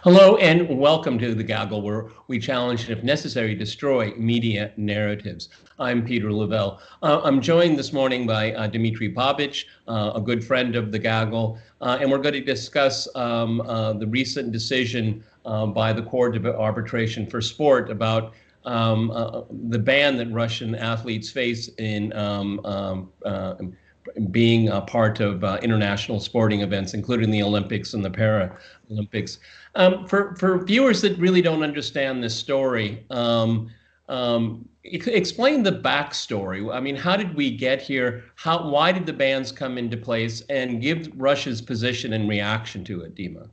Hello and welcome to The Gaggle, where we challenge and, if necessary, destroy media narratives. I'm Peter Lavelle. I'm joined this morning by Dmitry Babich, a good friend of The Gaggle, and we're going to discuss the recent decision by the Court of Arbitration for Sport about the ban that Russian athletes face in being a part of international sporting events, including the Olympics and the Paralympics. For viewers that really don't understand this story, explain the backstory. I mean, how did we get here? Why did the bans come into place? And give Russia's position and reaction to it, Dima.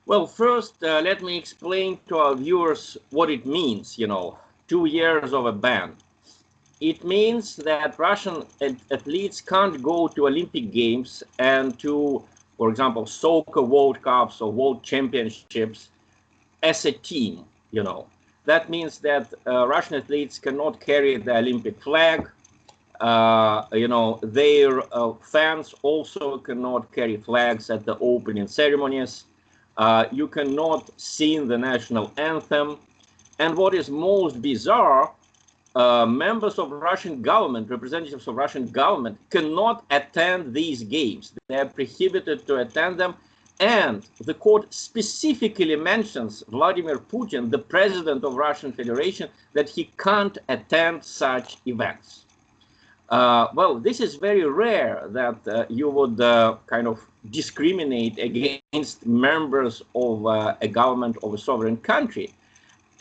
Well, first, let me explain to our viewers what it means, 2 years of a ban. It means that Russian athletes can't go to Olympic Games and to, for example, soccer World Cups or World Championships as a team, That means that Russian athletes cannot carry the Olympic flag. Their fans also cannot carry flags at the opening ceremonies. You cannot sing the national anthem. And what is most bizarre, members of Russian government, representatives of Russian government cannot attend these games. They are prohibited to attend them. And the court specifically mentions Vladimir Putin, the president of Russian Federation, that he can't attend such events. Well, this is very rare that you would kind of discriminate against members of a government of a sovereign country.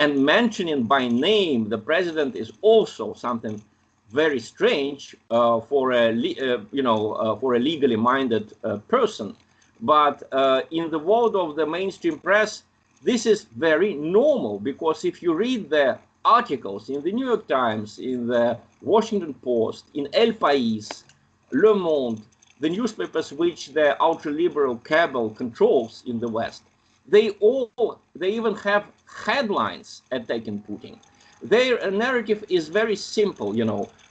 And mentioning by name the president is also something very strange for a legally minded person. But in the world of the mainstream press, this is very normal, because if you read the articles in the New York Times, in the Washington Post, in El País, Le Monde, the newspapers which the ultra-liberal cabal controls in the West, they even have headlines attacking Putin. Their narrative is very simple,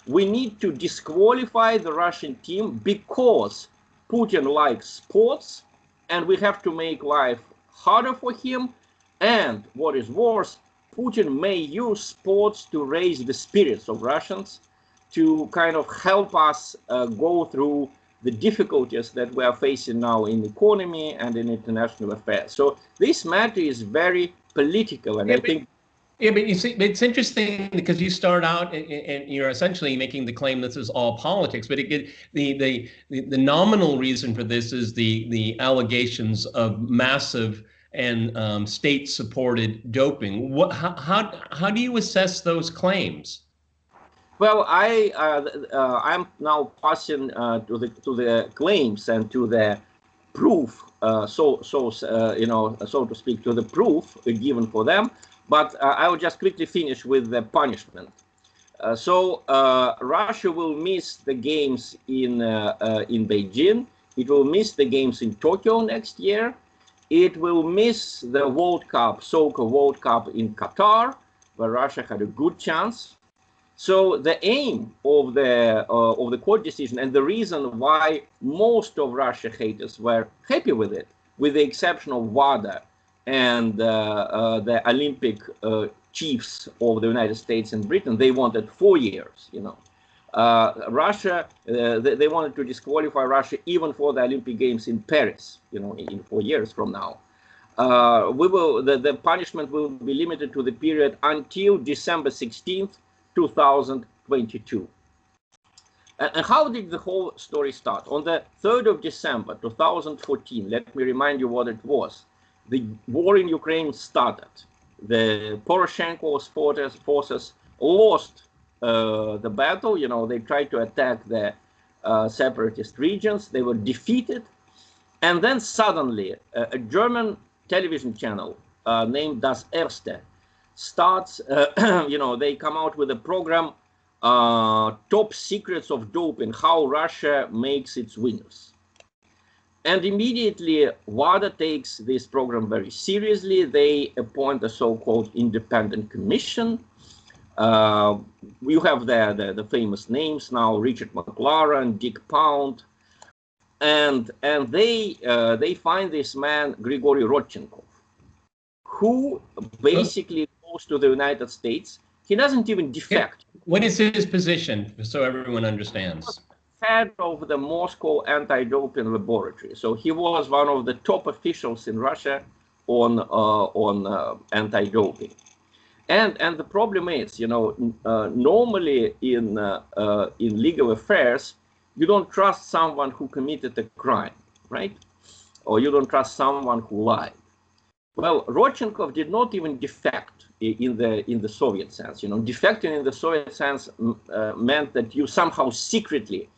We need to disqualify the Russian team because Putin likes sports, and we have to make life harder for him. And what is worse, Putin may use sports to raise the spirits of Russians, to kind of help us go through the difficulties that we are facing now in economy and in international affairs. So this matter is very political, and I think. Yeah, but you see, it's interesting because you start out and you're essentially making the claim this is all politics, but the nominal reason for this is the allegations of massive and state-supported doping. How do you assess those claims? Well, I'm now passing to the claims and to the proof, so to speak, to the proof given for them. But I will just quickly finish with the punishment. Russia will miss the games in Beijing. It will miss the games in Tokyo next year. It will miss the World Cup, soccer World Cup in Qatar, where Russia had a good chance. So the aim of the court decision, and the reason why most of Russia haters were happy with it, with the exception of WADA and the Olympic chiefs of the United States and Britain, they wanted 4 years. Russia, they wanted to disqualify Russia even for the Olympic Games in Paris, in 4 years from now. The punishment will be limited to the period until December 16th, 2022. And how did the whole story start? On the 3rd of December 2014, let me remind you what it was. The war in Ukraine started. The Poroshenko's forces lost the battle. They tried to attack the separatist regions. They were defeated. And then suddenly, a German television channel named Das Erste starts, they come out with a program, Top Secrets of Doping, How Russia Makes Its Winners. And immediately, WADA takes this program very seriously. They appoint a so-called independent commission. You have the famous names now, Richard McLaren, Dick Pound, and they find this man, Grigory Rodchenkov. who basically goes to the United States. He doesn't even defect. What is his position, so everyone understands? Head of the Moscow anti-doping laboratory. So he was one of the top officials in Russia on anti-doping. And the problem is, normally in legal affairs, you don't trust someone who committed a crime, right? Or you don't trust someone who lied. Well, Rodchenkov did not even defect in the Soviet sense. Defecting in the Soviet sense meant that you somehow secretly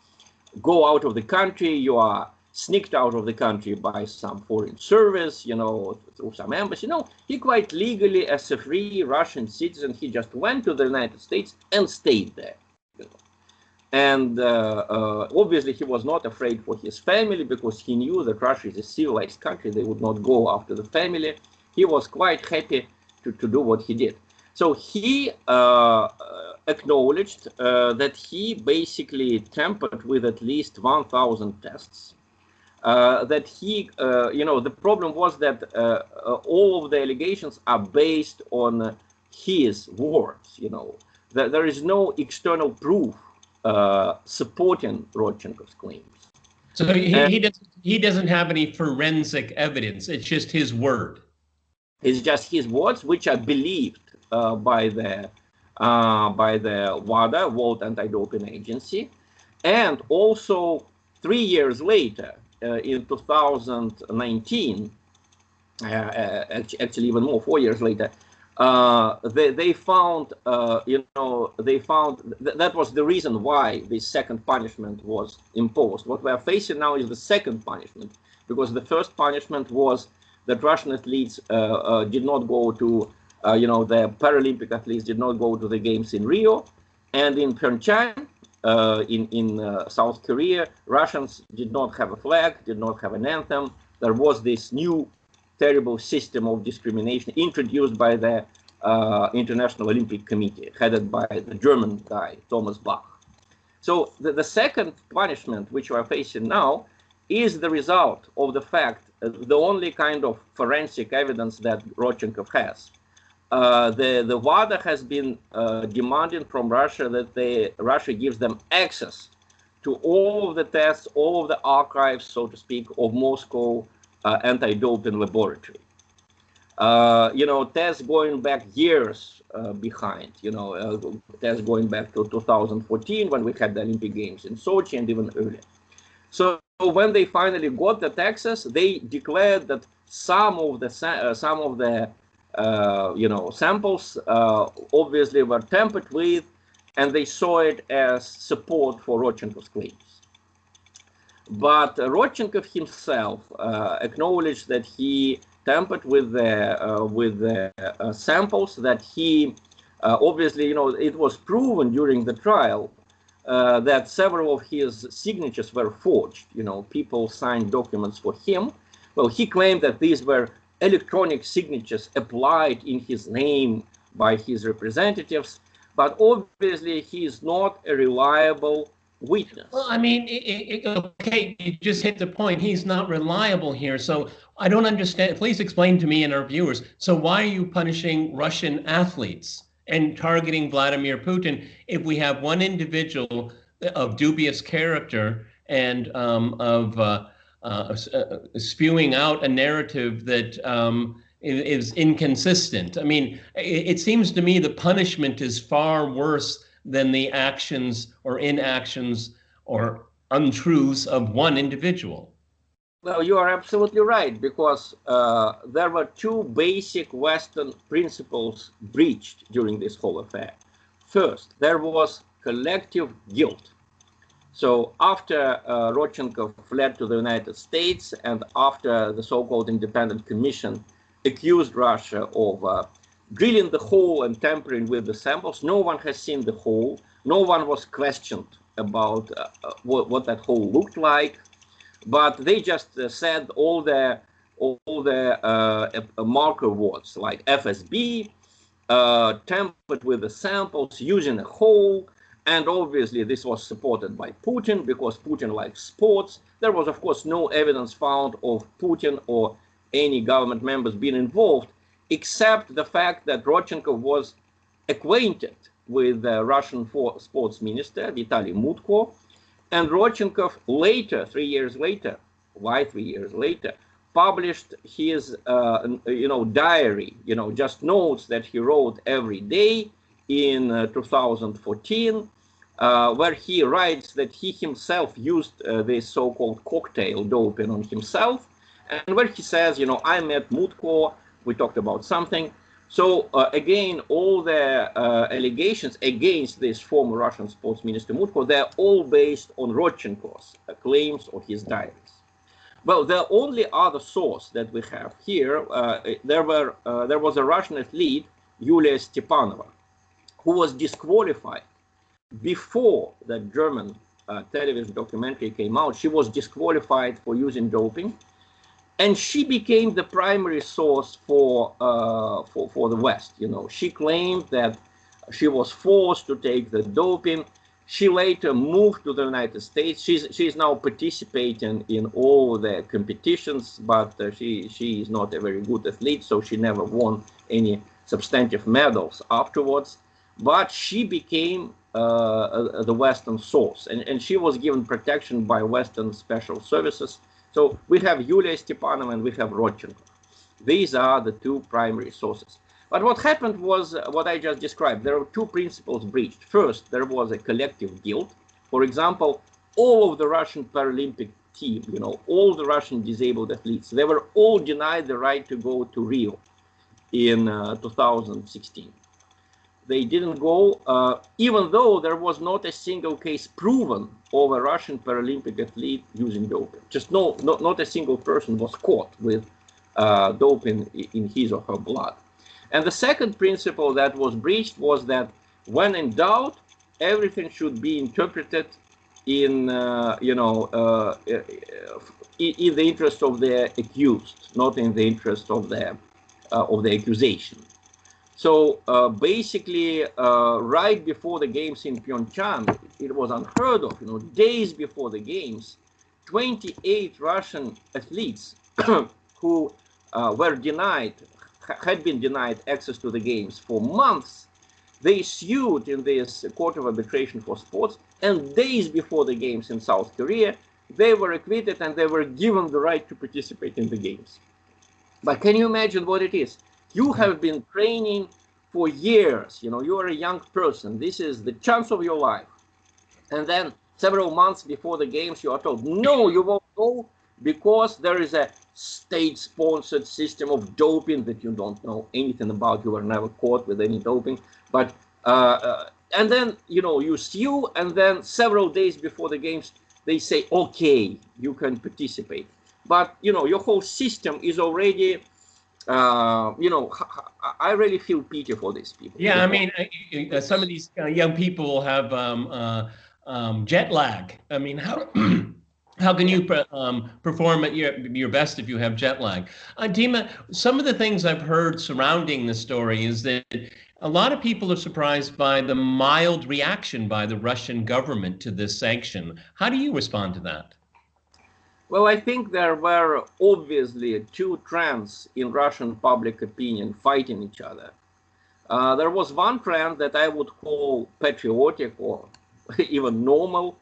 go out of the country. You are sneaked out of the country by some foreign service, through some embassy. No, he quite legally, as a free Russian citizen, he just went to the United States and stayed there. And obviously, he was not afraid for his family because he knew that Russia is a civilized country. They would not go after the family. He was quite happy to do what he did. So he acknowledged that he basically tampered with at least 1,000 tests. That he, the problem was that all of the allegations are based on his words. That there is no external proof supporting Rodchenkov's claims. So he doesn't have any forensic evidence. It's just his word. It's just his words, which are believed by the WADA, World Anti-Doping Agency, and also 3 years later, in 2019, actually even more, 4 years later, they found, that was the reason why the second punishment was imposed. What we are facing now is the second punishment, because the first punishment was that Russian athletes did not go to, the Paralympic athletes did not go to the games in Rio, and in Pyeongchang, in South Korea, Russians did not have a flag, did not have an anthem. There was this new terrible system of discrimination introduced by the International Olympic Committee, headed by the German guy, Thomas Bach. So the second punishment, which we are facing now, is the result of the fact, the only kind of forensic evidence that Rodchenkov has. The WADA has been demanding from Russia that Russia gives them access to all of the tests, all of the archives, so to speak, of Moscow anti-doping laboratory. Tests going back years behind, tests going back to 2014 when we had the Olympic Games in Sochi and even earlier. So when they finally got that access, they declared that some of the samples obviously were tampered with, and they saw it as support for Rodchenkov's claims. But Rodchenkov himself acknowledged that he tampered with the samples, that he obviously, it was proven during the trial that several of his signatures were forged. People signed documents for him. Well, he claimed that these were electronic signatures applied in his name by his representatives, but obviously he is not a reliable witness. Well, I mean, okay, you just hit the point. He's not reliable here. So I don't understand. Please explain to me and our viewers. So why are you punishing Russian athletes and targeting Vladimir Putin if we have one individual of dubious character and spewing out a narrative that is inconsistent? I mean, it seems to me the punishment is far worse than the actions or inactions or untruths of one individual. Well, you are absolutely right, because there were two basic Western principles breached during this whole affair. First, there was collective guilt. So after Rodchenkov fled to the United States, and after the so-called independent commission accused Russia of drilling the hole and tampering with the samples, no one has seen the hole. No one was questioned about what that hole looked like, but they just said all the marker words like FSB, tampered with the samples using a hole. And obviously this was supported by Putin because Putin likes sports. There was, of course, no evidence found of Putin or any government members being involved except the fact that Rodchenkov was acquainted with the Russian sports minister, Vitaly Mutko, and Rodchenkov later, 3 years later, why 3 years later, published his, diary, just notes that he wrote every day in 2014, where he writes that he himself used this so-called cocktail doping on himself, and where he says, I met Mutko, we talked about something. So again, all the allegations against this former Russian sports minister Mutko, they're all based on Rodchenkov's claims or his diaries. Well, the only other source that we have here, there was a Russian athlete, Yulia Stepanova, who was disqualified before the German television documentary came out. She was disqualified for using doping, and she became the primary source for the West. She claimed that she was forced to take the doping. She later moved to the United States. She's now participating in all the competitions, but she is not a very good athlete, so she never won any substantive medals afterwards. But she became the Western source, and she was given protection by Western special services. So we have Yulia Stepanova and we have Rodchenkov. These are the two primary sources. But what happened was what I just described. There were two principles breached. First, there was a collective guilt. For example, all of the Russian Paralympic team, all the Russian disabled athletes, they were all denied the right to go to Rio in 2016. They didn't go, even though there was not a single case proven of a Russian Paralympic athlete using doping. Just not a single person was caught with doping in his or her blood. And the second principle that was breached was that when in doubt, everything should be interpreted in the interest of the accused, not in the interest of the accusation. So basically, right before the games in Pyeongchang, it was unheard of. Days before the games, 28 Russian athletes who had been denied access to the games for months, they sued in this Court of Arbitration for Sports, and days before the games in South Korea, they were acquitted and they were given the right to participate in the games. But can you imagine what it is? You have been training for years, you are a young person, this is the chance of your life. And then several months before the games, you are told, no, you won't go because there is a state-sponsored system of doping that you don't know anything about. You were never caught with any doping. But and then, you sue, and then several days before the games, they say, okay, you can participate. But, your whole system is already, I really feel pity for these people. Yeah, I mean, some of these young people have jet lag. I mean, how can you perform at your best if you have jet lag? Dima, some of the things I've heard surrounding the story is that a lot of people are surprised by the mild reaction by the Russian government to this sanction. How do you respond to that? Well, I think there were obviously two trends in Russian public opinion fighting each other. There was one trend that I would call patriotic or even normal.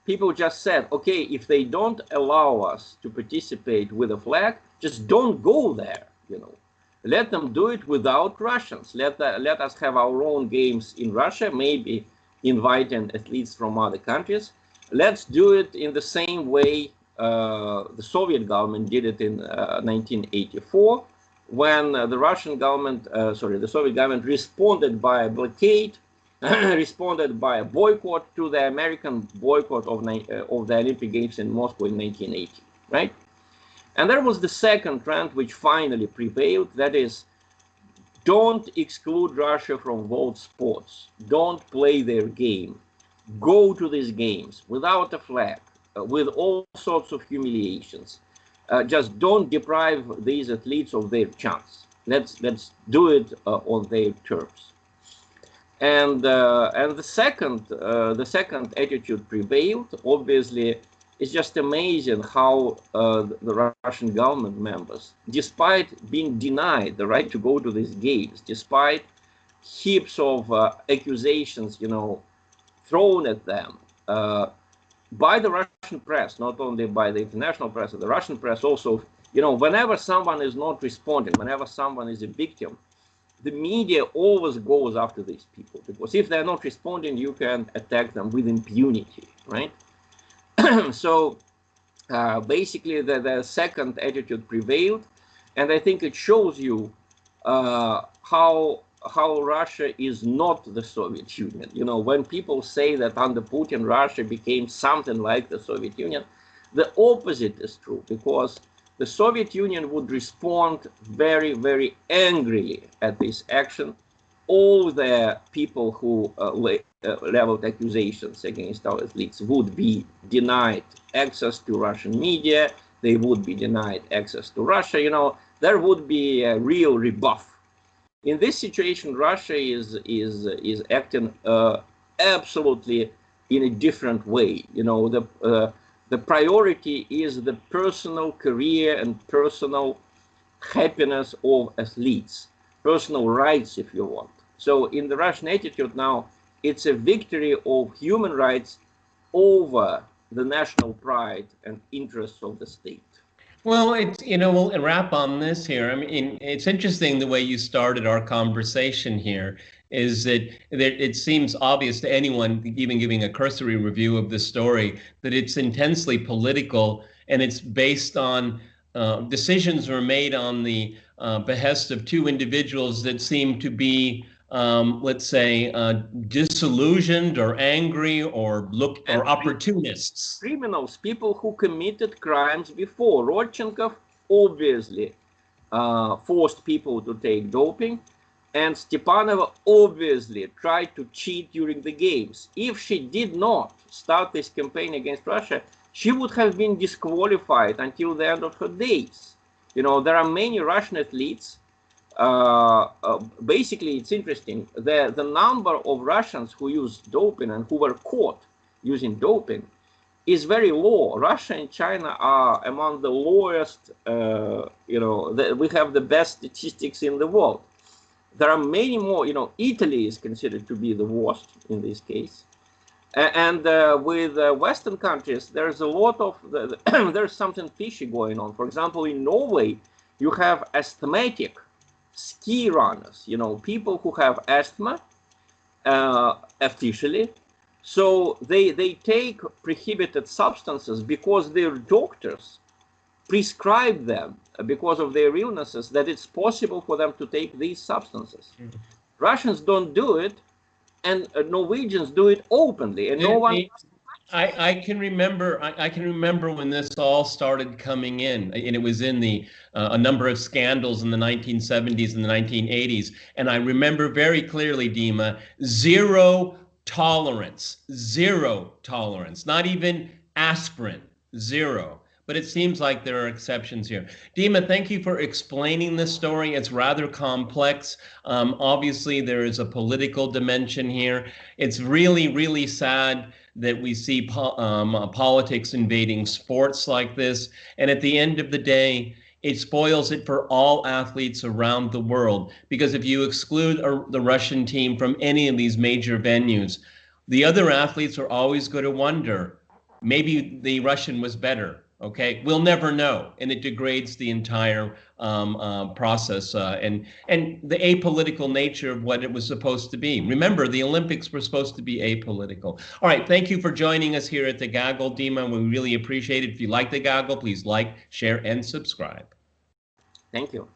People just said, okay, if they don't allow us to participate with a flag, just don't go there, Let them do it without Russians. Let us have our own games in Russia, maybe inviting athletes from other countries. Let's do it in the same way the Soviet government did it in 1984, when the Soviet government responded by a blockade, responded by a boycott to the American boycott of the Olympic Games in Moscow in 1980, right? And there was the second trend which finally prevailed, that is, don't exclude Russia from world sports. Don't play their game. Go to these games without a flag, with all sorts of humiliations. Just don't deprive these athletes of their chance. Let's do it on their terms. And the second attitude prevailed. Obviously, it's just amazing how the Russian government members, despite being denied the right to go to these games, despite heaps of accusations, thrown at them by the Russian press, not only by the international press, the Russian press also, whenever someone is not responding, whenever someone is a victim, the media always goes after these people, because if they're not responding, you can attack them with impunity, right? So basically, the second attitude prevailed, and I think it shows you how Russia is not the Soviet Union. When people say that under Putin, Russia became something like the Soviet Union, the opposite is true, because the Soviet Union would respond very, very angrily at this action. All the people who leveled accusations against our elites would be denied access to Russian media. They would be denied access to Russia. There would be a real rebuff. In this situation, Russia is acting absolutely in a different way. The priority is the personal career and personal happiness of athletes, personal rights, if you want. So in the Russian attitude now, it's a victory of human rights over the national pride and interests of the state. Well, we'll wrap on this here. I mean, it's interesting the way you started our conversation here, is that it seems obvious to anyone, even giving a cursory review of the story, that it's intensely political, and it's based on decisions were made on the behest of two individuals that seem to be, let's say, disillusioned or angry or opportunists. Criminals, people who committed crimes before. Rodchenkov obviously forced people to take doping, and Stepanova obviously tried to cheat during the games. If she did not start this campaign against Russia, she would have been disqualified until the end of her days. There are many Russian athletes. Basically, it's interesting. The number of Russians who use doping and who were caught using doping is very low. Russia and China are among the lowest. We have the best statistics in the world. There are many more. Italy is considered to be the worst in this case. And with Western countries, there's a lot of there's something fishy going on. For example, in Norway, you have asthmatic ski runners. People who have asthma officially. So they take prohibited substances because their doctors prescribe them because of their illnesses, that it's possible for them to take these substances. Mm-hmm. Russians don't do it, and Norwegians do it openly, and no one. I can remember when this all started coming in, and it was in a number of scandals in the 1970s and the 1980s, and I remember very clearly, Dima, zero tolerance, not even aspirin, zero. But it seems like there are exceptions here. Dima, thank you for explaining this story. It's rather complex. Obviously, there is a political dimension here. It's really, really sad that we see politics invading sports like this. And at the end of the day, it spoils it for all athletes around the world. Because if you exclude the Russian team from any of these major venues, the other athletes are always going to wonder, maybe the Russian was better. Okay, we'll never know, and it degrades the entire process and the apolitical nature of what it was supposed to be. Remember, the Olympics were supposed to be apolitical. All right, thank you for joining us here at the Gaggle, Dima. We really appreciate it. If you like the Gaggle, please like, share, and subscribe. Thank you.